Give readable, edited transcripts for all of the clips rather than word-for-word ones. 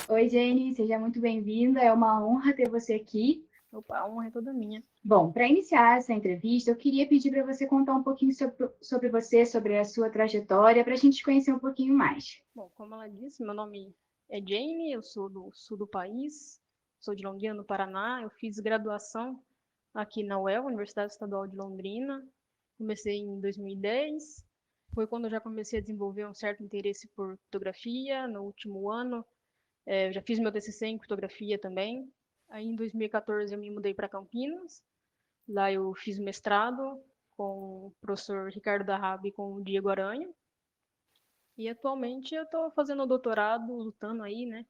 Oi, Jenny, seja muito bem-vinda. É uma honra ter você aqui. Opa, a honra é toda minha. Bom, para iniciar essa entrevista, eu queria pedir para você contar um pouquinho sobre você, sobre a sua trajetória, para a gente te conhecer um pouquinho mais. Bom, como ela disse, meu nome é Jane, eu sou do sul do país, sou de Londrina, no Paraná. Eu fiz graduação aqui na UEL, Universidade Estadual de Londrina. Comecei em 2010. Foi quando eu já comecei a desenvolver um certo interesse por fotografia. No último ano, eu já fiz meu TCC em fotografia também. Aí, em 2014, eu me mudei para Campinas. Lá eu fiz mestrado com o professor Ricardo Darrabi e com o Diego Aranha. E atualmente eu estou fazendo doutorado, lutando aí, né,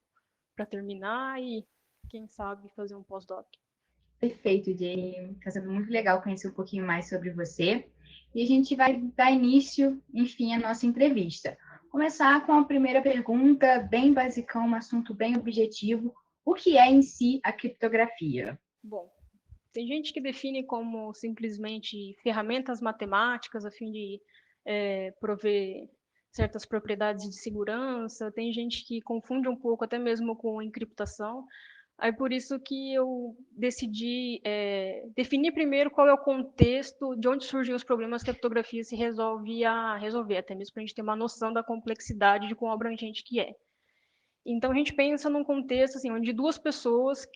para terminar e quem sabe fazer um pós-doc. Perfeito, Jenny. Está sendo muito legal conhecer um pouquinho mais sobre você. E a gente vai dar início, enfim, à nossa entrevista. Começar com a primeira pergunta, bem basicão, um assunto bem objetivo. O que é em si a criptografia? Bom, tem gente que define como simplesmente ferramentas matemáticas a fim de prover certas propriedades de segurança. Tem gente que confunde um pouco até mesmo com encriptação. Aí por isso que eu decidi definir primeiro qual é o contexto, de onde surgem os problemas que a criptografia se resolve a resolver, até mesmo para a gente ter uma noção da complexidade de quão abrangente que é. Então a gente pensa num contexto assim, onde duas pessoas,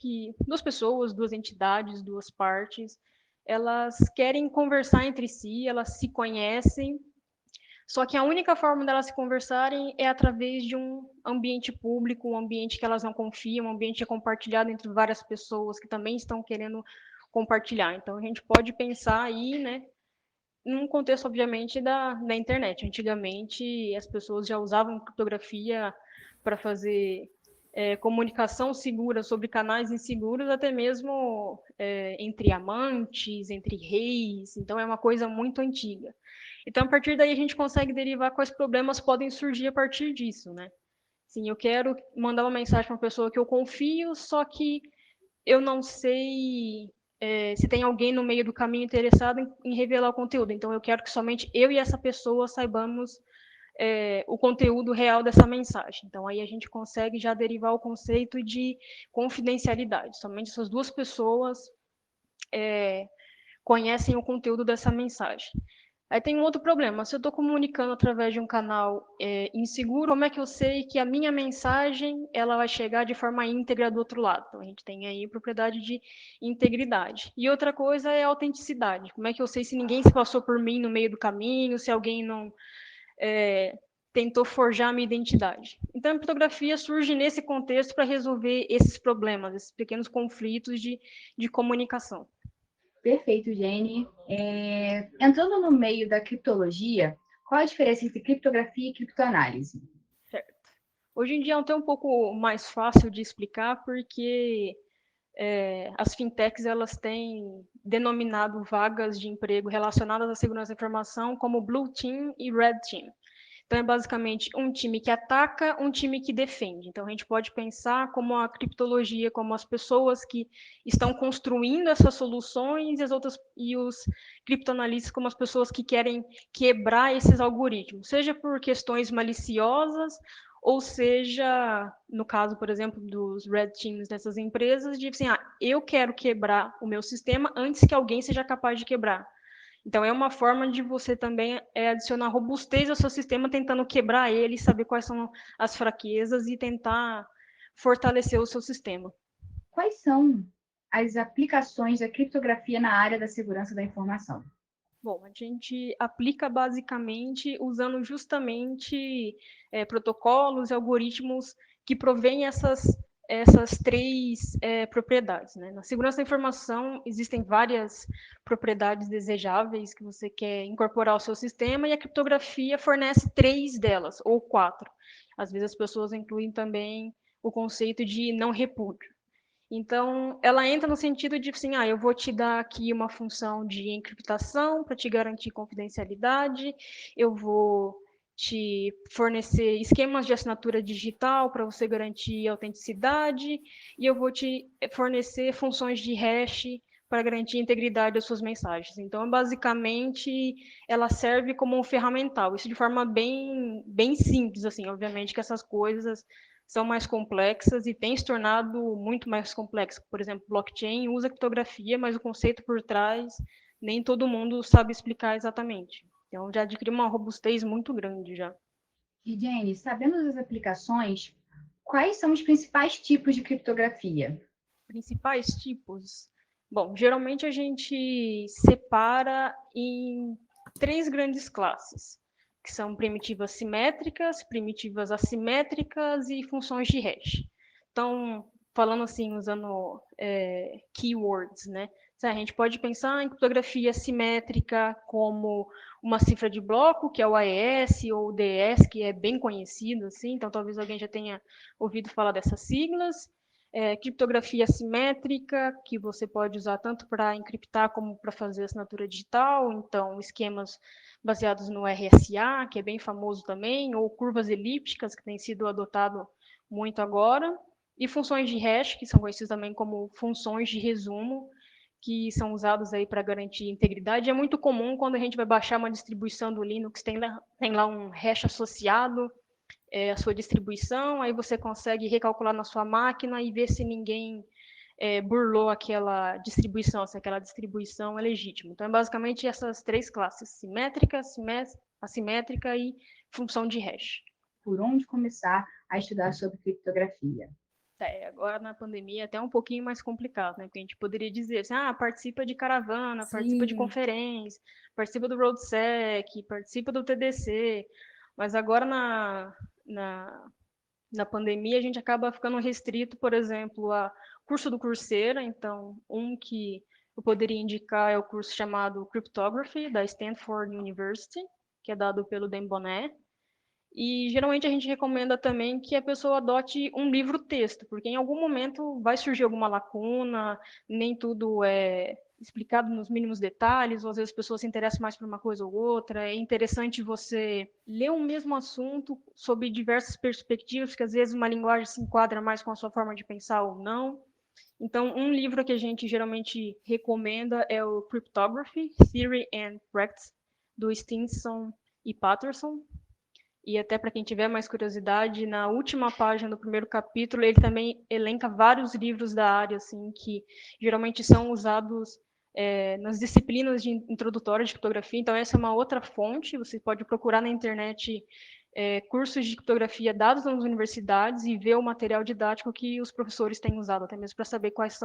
duas entidades, duas partes, elas querem conversar entre si, elas se conhecem, só que a única forma delas se conversarem é através de um ambiente público, um ambiente que elas não confiam, um ambiente compartilhado entre várias pessoas que também estão querendo compartilhar. Então a gente pode pensar aí, né, num contexto, obviamente, da internet. Antigamente, as pessoas já usavam criptografia para fazer comunicação segura sobre canais inseguros, até mesmo entre amantes, entre reis. Então, é uma coisa muito antiga. Então, a partir daí, a gente consegue derivar quais problemas podem surgir a partir disso, né? Sim, eu quero mandar uma mensagem para uma pessoa que eu confio, só que eu não sei se tem alguém no meio do caminho interessado em revelar o conteúdo. Então, eu quero que somente eu e essa pessoa saibamos o conteúdo real dessa mensagem. Então, aí a gente consegue já derivar o conceito de confidencialidade. Somente essas duas pessoas conhecem o conteúdo dessa mensagem. Aí tem um outro problema. Se eu estou comunicando através de um canal inseguro, como é que eu sei que a minha mensagem ela vai chegar de forma íntegra do outro lado? Então, a gente tem aí propriedade de integridade. E outra coisa é a autenticidade. Como é que eu sei se ninguém se passou por mim no meio do caminho, se alguém não tentou forjar a minha identidade? Então, a criptografia surge nesse contexto para resolver esses problemas, esses pequenos conflitos de comunicação. Perfeito, Jenny. Entrando no meio da criptologia, qual a diferença entre criptografia e criptoanálise? Certo. Hoje em dia é até um pouco mais fácil de explicar, porque as fintechs elas têm denominado vagas de emprego relacionadas à segurança da informação como Blue Team e Red Team. Então, é basicamente um time que ataca, um time que defende. Então, a gente pode pensar como a criptologia, como as pessoas que estão construindo essas soluções e os criptoanalistas como as pessoas que querem quebrar esses algoritmos, seja por questões maliciosas, ou seja, no caso, por exemplo, dos red teams dessas empresas, de assim, eu quero quebrar o meu sistema antes que alguém seja capaz de quebrar. Então, é uma forma de você também adicionar robustez ao seu sistema, tentando quebrar ele, saber quais são as fraquezas e tentar fortalecer o seu sistema. Quais são as aplicações da criptografia na área da segurança da informação? Bom, a gente aplica basicamente usando justamente protocolos e algoritmos que provêm essas três propriedades. Né? Na segurança da informação, existem várias propriedades desejáveis que você quer incorporar ao seu sistema, e a criptografia fornece três delas, ou quatro. Às vezes as pessoas incluem também o conceito de não repúdio. Então, ela entra no sentido de, assim, eu vou te dar aqui uma função de encriptação para te garantir confidencialidade, eu vou te fornecer esquemas de assinatura digital para você garantir autenticidade, e eu vou te fornecer funções de hash para garantir a integridade das suas mensagens. Então, basicamente, ela serve como um ferramental. Isso de forma bem simples, assim. Obviamente que essas coisas são mais complexas e têm se tornado muito mais complexas. Por exemplo, blockchain usa criptografia, mas o conceito por trás nem todo mundo sabe explicar exatamente. Então, já adquiriu uma robustez muito grande já. E, Jenny, sabendo das aplicações, quais são os principais tipos de criptografia? Principais tipos? Bom, geralmente a gente separa em três grandes classes, que são primitivas simétricas, primitivas assimétricas e funções de hash. Então, falando assim, usando keywords, né? A gente pode pensar em criptografia simétrica como uma cifra de bloco, que é o AES ou o DS, que é bem conhecido, assim, então talvez alguém já tenha ouvido falar dessas siglas. Criptografia simétrica, que você pode usar tanto para encriptar como para fazer assinatura digital, então esquemas baseados no RSA, que é bem famoso também, ou curvas elípticas, que tem sido adotado muito agora, e funções de hash, que são conhecidas também como funções de resumo, que são usados aí para garantir integridade. É muito comum quando a gente vai baixar uma distribuição do Linux, tem lá um hash associado, a sua distribuição, aí você consegue recalcular na sua máquina e ver se ninguém burlou aquela distribuição, se aquela distribuição é legítima. Então, é basicamente essas três classes, simétrica, assimétrica e função de hash. Por onde começar a estudar sobre criptografia? Agora na pandemia é até um pouquinho mais complicado, né? Porque a gente poderia dizer assim, participa de caravana, participa de conferência, participa do RoadSec, participa do TDC, mas agora na pandemia a gente acaba ficando restrito, por exemplo, a curso do Coursera, então um que eu poderia indicar é o curso chamado Cryptography, da Stanford University, que é dado pelo Dan Bonnet, e geralmente a gente recomenda também que a pessoa adote um livro-texto, porque em algum momento vai surgir alguma lacuna, nem tudo é explicado nos mínimos detalhes, ou às vezes as pessoas se interessam mais por uma coisa ou outra. É interessante você ler o mesmo assunto sob diversas perspectivas, que às vezes uma linguagem se enquadra mais com a sua forma de pensar ou não. Então, um livro que a gente geralmente recomenda é o Cryptography, Theory and Practice, do Stinson e Patterson. E até para quem tiver mais curiosidade, na última página do primeiro capítulo, ele também elenca vários livros da área, assim, que geralmente são usados nas disciplinas de introdutórias de criptografia. Então, essa é uma outra fonte. Você pode procurar na internet cursos de criptografia dados nas universidades e ver o material didático que os professores têm usado, até mesmo para saber quais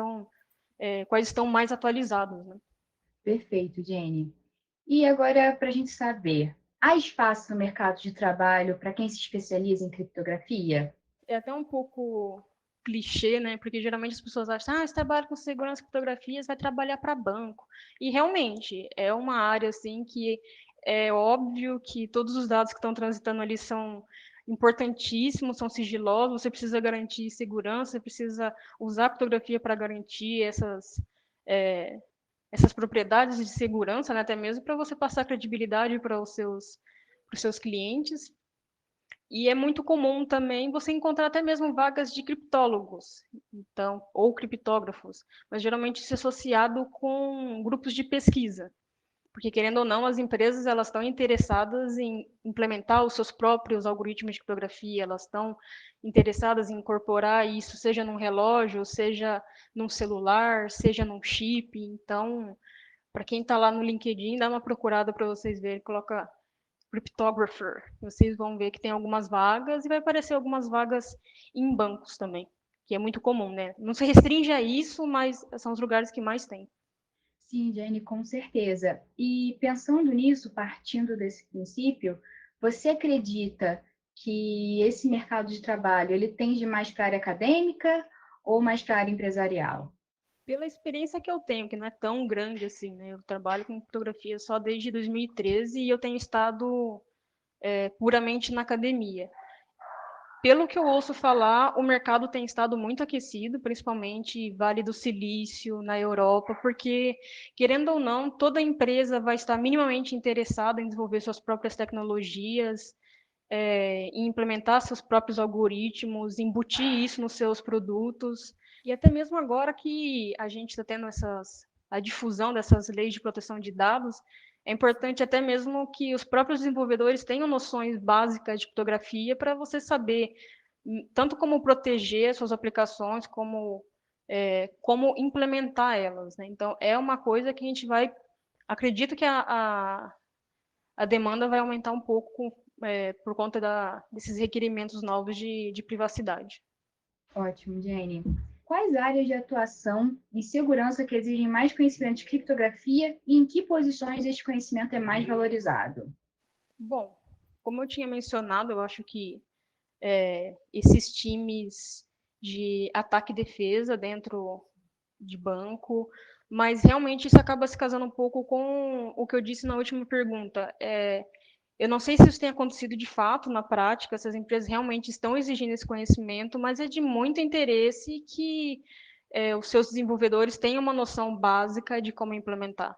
estão mais atualizados, né? Perfeito, Jenny. E agora, para a gente saber, há espaço no mercado de trabalho para quem se especializa em criptografia? É até um pouco clichê, né? Porque geralmente as pessoas acham, você trabalha com segurança e criptografia, você vai trabalhar para banco. E realmente é uma área assim que é óbvio que todos os dados que estão transitando ali são importantíssimos, são sigilosos, você precisa garantir segurança, você precisa usar a criptografia para garantir essas propriedades de segurança, né? Até mesmo para você passar credibilidade para os seus clientes. E é muito comum também você encontrar até mesmo vagas de criptólogos, então, ou criptógrafos, mas geralmente isso é associado com grupos de pesquisa, porque querendo ou não, as empresas elas estão interessadas em implementar os seus próprios algoritmos de criptografia, elas estão interessadas em incorporar isso, seja num relógio, seja num celular, seja num chip. Então, para quem está lá no LinkedIn, dá uma procurada para vocês verem, coloca cryptographer. Vocês vão ver que tem algumas vagas e vai aparecer algumas vagas em bancos também, que é muito comum, né? Não se restringe a isso, mas são os lugares que mais tem. Sim, Jenny, com certeza. E pensando nisso, partindo desse princípio, você acredita que esse mercado de trabalho ele tende mais para a área acadêmica ou mais para a área empresarial? Pela experiência que eu tenho, que não é tão grande assim, né? Eu trabalho com fotografia só desde 2013 e eu tenho estado puramente na academia. Pelo que eu ouço falar, o mercado tem estado muito aquecido, principalmente Vale do Silício, na Europa, porque, querendo ou não, toda empresa vai estar minimamente interessada em desenvolver suas próprias tecnologias, em implementar seus próprios algoritmos, embutir isso nos seus produtos. E até mesmo agora que a gente está tendo essas a difusão dessas leis de proteção de dados, é importante até mesmo que os próprios desenvolvedores tenham noções básicas de criptografia para você saber tanto como proteger suas aplicações, como implementar elas, né? Então, é uma coisa que a gente vai... Acredito que a demanda vai aumentar um pouco por conta desses requerimentos novos de privacidade. Ótimo, Jenny. Quais áreas de atuação e segurança que exigem mais conhecimento de criptografia e em que posições esse conhecimento é mais valorizado? Bom, como eu tinha mencionado, eu acho que esses times de ataque e defesa dentro de banco, mas realmente isso acaba se casando um pouco com o que eu disse na última pergunta. Eu não sei se isso tem acontecido de fato na prática, se as empresas realmente estão exigindo esse conhecimento, mas é de muito interesse que os seus desenvolvedores tenham uma noção básica de como implementar.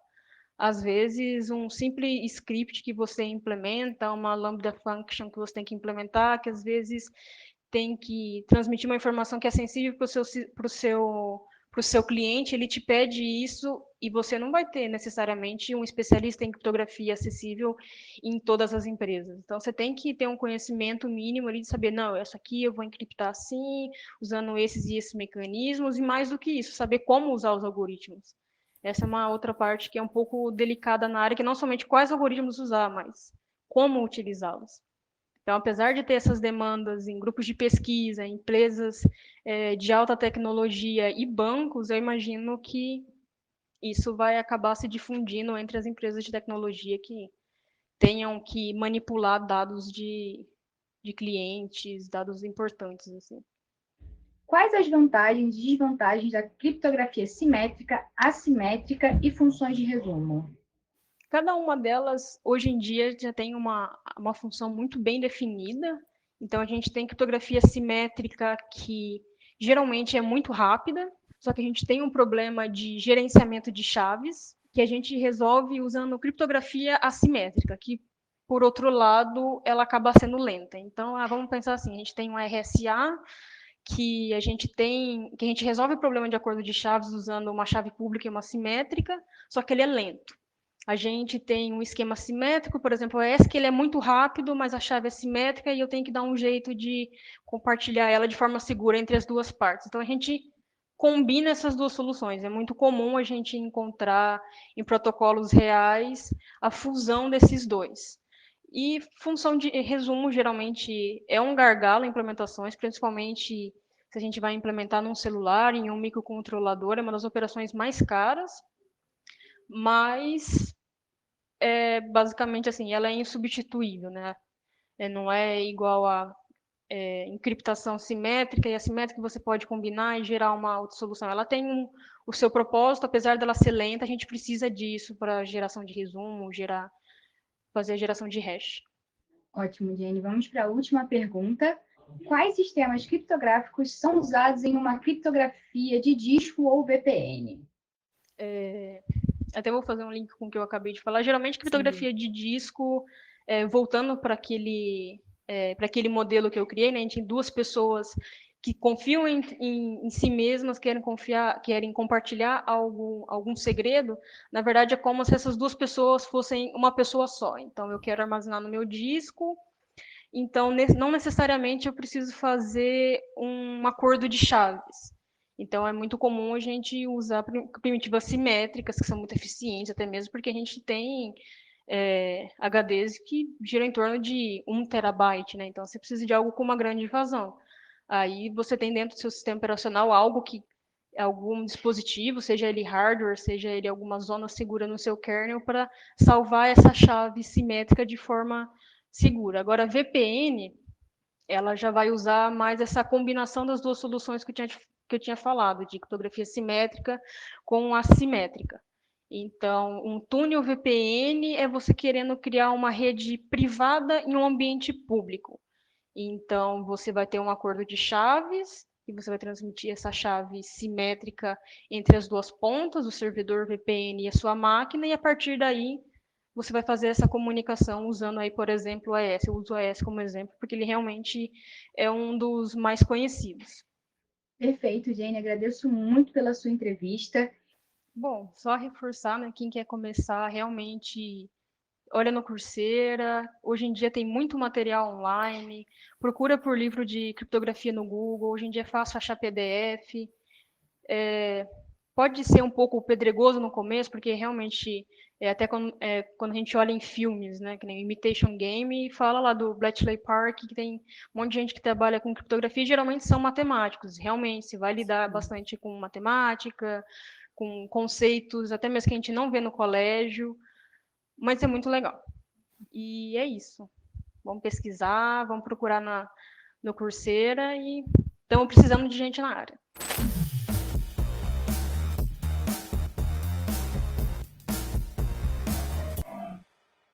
Às vezes, um simples script que você implementa, uma lambda function que você tem que implementar, que às vezes tem que transmitir uma informação que é sensível para o seu cliente, ele te pede isso e você não vai ter necessariamente um especialista em criptografia acessível em todas as empresas. Então, você tem que ter um conhecimento mínimo ali de saber, não, essa aqui eu vou encriptar assim, usando esses e esses mecanismos, e mais do que isso, saber como usar os algoritmos. Essa é uma outra parte que é um pouco delicada na área, que não somente quais algoritmos usar, mas como utilizá-los. Então, apesar de ter essas demandas em grupos de pesquisa, em empresas de alta tecnologia e bancos, eu imagino que isso vai acabar se difundindo entre as empresas de tecnologia que tenham que manipular dados de clientes, dados importantes, assim. Quais as vantagens e desvantagens da criptografia simétrica, assimétrica e funções de resumo? Cada uma delas, hoje em dia, já tem uma função muito bem definida. Então, a gente tem criptografia simétrica, que geralmente é muito rápida, só que a gente tem um problema de gerenciamento de chaves, que a gente resolve usando criptografia assimétrica, que, por outro lado, ela acaba sendo lenta. Então, vamos pensar assim, a gente tem um RSA, que a gente resolve o problema de acordo de chaves usando uma chave pública e uma simétrica, só que ele é lento. A gente tem um esquema simétrico, por exemplo, o ESC, ele é muito rápido, mas a chave é simétrica e eu tenho que dar um jeito de compartilhar ela de forma segura entre as duas partes. Então, a gente combina essas duas soluções. É muito comum a gente encontrar em protocolos reais a fusão desses dois. E função de resumo, geralmente, é um gargalo em implementações, principalmente se a gente vai implementar num celular, em um microcontrolador, é uma das operações mais caras, mas basicamente assim, ela é insubstituível, né? Não é igual a encriptação simétrica e assimétrica que você pode combinar e gerar uma outra solução. Ela tem o seu propósito, apesar dela ser lenta, a gente precisa disso para geração de resumo, fazer a geração de hash. Ótimo, Jenny. Vamos para a última pergunta. Quais sistemas criptográficos são usados em uma criptografia de disco ou VPN? Até vou fazer um link com o que eu acabei de falar. Geralmente, criptografia de disco, voltando para aquele modelo que eu criei, né? A gente tem duas pessoas que confiam em si mesmas, querem compartilhar algum segredo. Na verdade, é como se essas duas pessoas fossem uma pessoa só. Então, eu quero armazenar no meu disco. Então, não necessariamente eu preciso fazer um acordo de chaves. Então, é muito comum a gente usar primitivas simétricas, que são muito eficientes, até mesmo porque a gente tem HDs que giram em torno de 1 terabyte, né? Então, você precisa de algo com uma grande vazão. Aí, você tem dentro do seu sistema operacional algum dispositivo, seja ele hardware, seja ele alguma zona segura no seu kernel, para salvar essa chave simétrica de forma segura. Agora, a VPN, ela já vai usar mais essa combinação das duas soluções que eu tinha falado, de criptografia simétrica com assimétrica. Então, um túnel VPN é você querendo criar uma rede privada em um ambiente público. Então, você vai ter um acordo de chaves, e você vai transmitir essa chave simétrica entre as duas pontas, o servidor VPN e a sua máquina, e a partir daí você vai fazer essa comunicação usando aí, por exemplo, o AES. Eu uso o AES como exemplo porque ele realmente é um dos mais conhecidos. Perfeito, Jenny. Agradeço muito pela sua entrevista. Bom, só reforçar, né, quem quer começar realmente olha no Coursera, hoje em dia tem muito material online, procura por livro de criptografia no Google, hoje em dia é fácil achar PDF. Pode ser um pouco pedregoso no começo, porque realmente, até quando a gente olha em filmes, né, que nem Imitation Game, fala lá do Bletchley Park, que tem um monte de gente que trabalha com criptografia, geralmente são matemáticos, realmente, se vai lidar bastante com matemática, com conceitos, até mesmo que a gente não vê no colégio, mas é muito legal. E é isso. Vamos pesquisar, vamos procurar no Coursera e estamos precisando de gente na área.